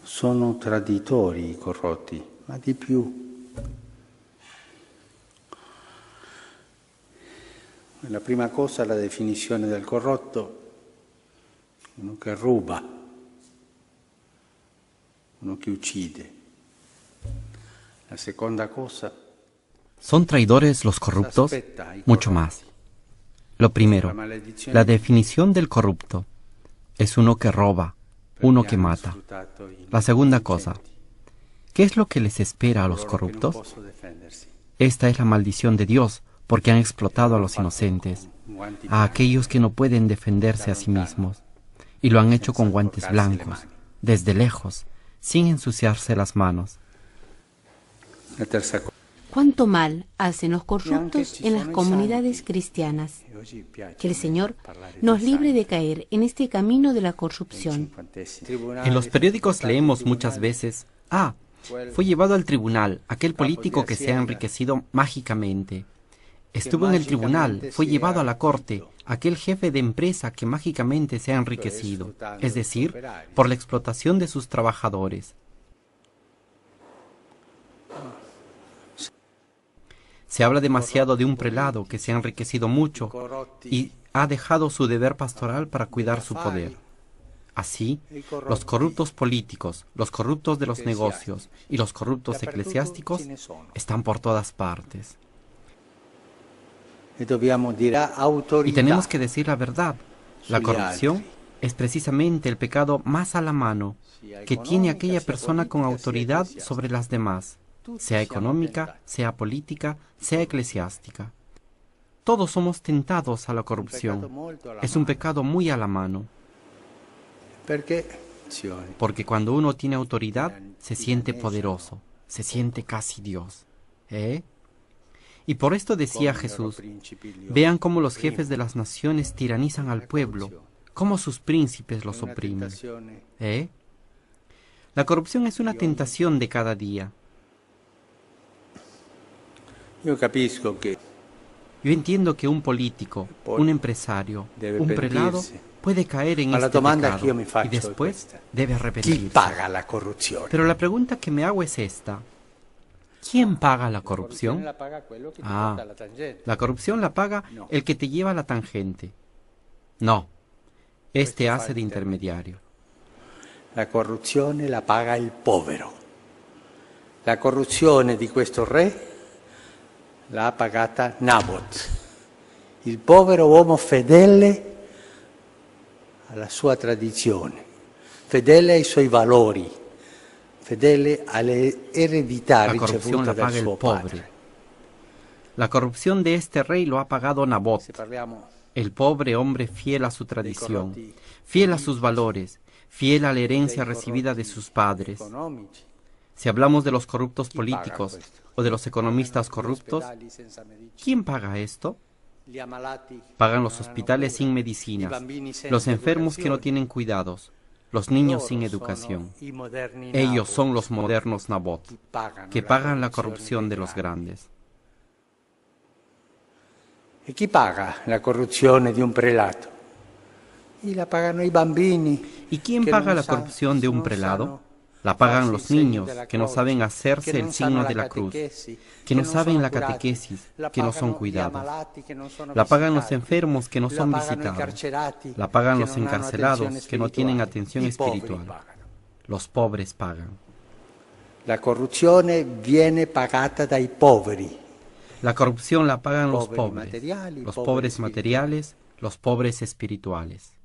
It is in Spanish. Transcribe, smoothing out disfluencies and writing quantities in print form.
sono traditori i corrotti, ma di più. La prima cosa è la definizione del corrotto, uno che ruba, uno que uccide. La segunda cosa. ¿Son traidores los corruptos? Mucho más. Lo primero, la definición del corrupto. Es uno que roba, uno que mata. La segunda cosa, ¿qué es lo que les espera a los corruptos? Esta es la maldición de Dios, porque han explotado a los inocentes, a aquellos que no pueden defenderse a sí mismos, y lo han hecho con guantes blancos, desde lejos, sin ensuciarse las manos. ¿Cuánto mal hacen los corruptos en las comunidades cristianas? Que el Señor nos libre de caer en este camino de la corrupción. En los periódicos leemos muchas veces, fue llevado al tribunal aquel político que se ha enriquecido mágicamente. Estuvo en el tribunal, fue llevado a la corte aquel jefe de empresa que mágicamente se ha enriquecido, es decir, por la explotación de sus trabajadores. Se habla demasiado de un prelado que se ha enriquecido mucho y ha dejado su deber pastoral para cuidar su poder. Así, los corruptos políticos, los corruptos de los negocios y los corruptos eclesiásticos están por todas partes. Y tenemos que decir la verdad. La corrupción es precisamente el pecado más a la mano que tiene aquella persona con autoridad sobre las demás, sea económica, sea política, sea eclesiástica. Todos somos tentados a la corrupción. Es un pecado muy a la mano. Porque cuando uno tiene autoridad, se siente poderoso, se siente casi Dios. Y por esto decía Jesús, vean cómo los jefes de las naciones tiranizan al pueblo, cómo sus príncipes los oprimen. La corrupción es una tentación de cada día. Yo entiendo que un político, un empresario, un prelado puede caer en este pecado y después debe arrepentirse. Pero la pregunta que me hago es esta. ¿Quién paga la corrupción? La corrupción la paga el que te lleva a la tangente. No, este hace de intermediario. La corruzione la paga il povero. La corruzione di questo re l'ha pagata Nabot, il povero uomo fedele alla sua tradizione, fedele ai suoi valori, fedele alle eredità ricevute dal suo padre. La corrupción de este rey lo ha pagado Nabot, el pobre hombre fiel a su tradición, fiel a sus valores, fiel a la herencia recibida de sus padres. Si hablamos de los corruptos políticos o de los economistas corruptos, ¿quién paga esto? Pagan los hospitales sin medicinas, los enfermos que no tienen cuidados, los niños sin educación. Ellos son los modernos Nabot, que pagan la corrupción de los grandes. ¿Y quién paga la corrupción de un prelato? Y la pagan los bambini. ¿Y quién paga la corrupción de un prelado? La pagan los niños que no saben hacerse el signo de la cruz, que no saben la catequesis, que no son cuidados. La pagan los enfermos que no son visitados. La pagan los encarcelados que no tienen atención espiritual. Los pobres pagan. La corruzione viene pagata dai poveri. La corrupción la pagan los pobres materiales, los pobres espirituales.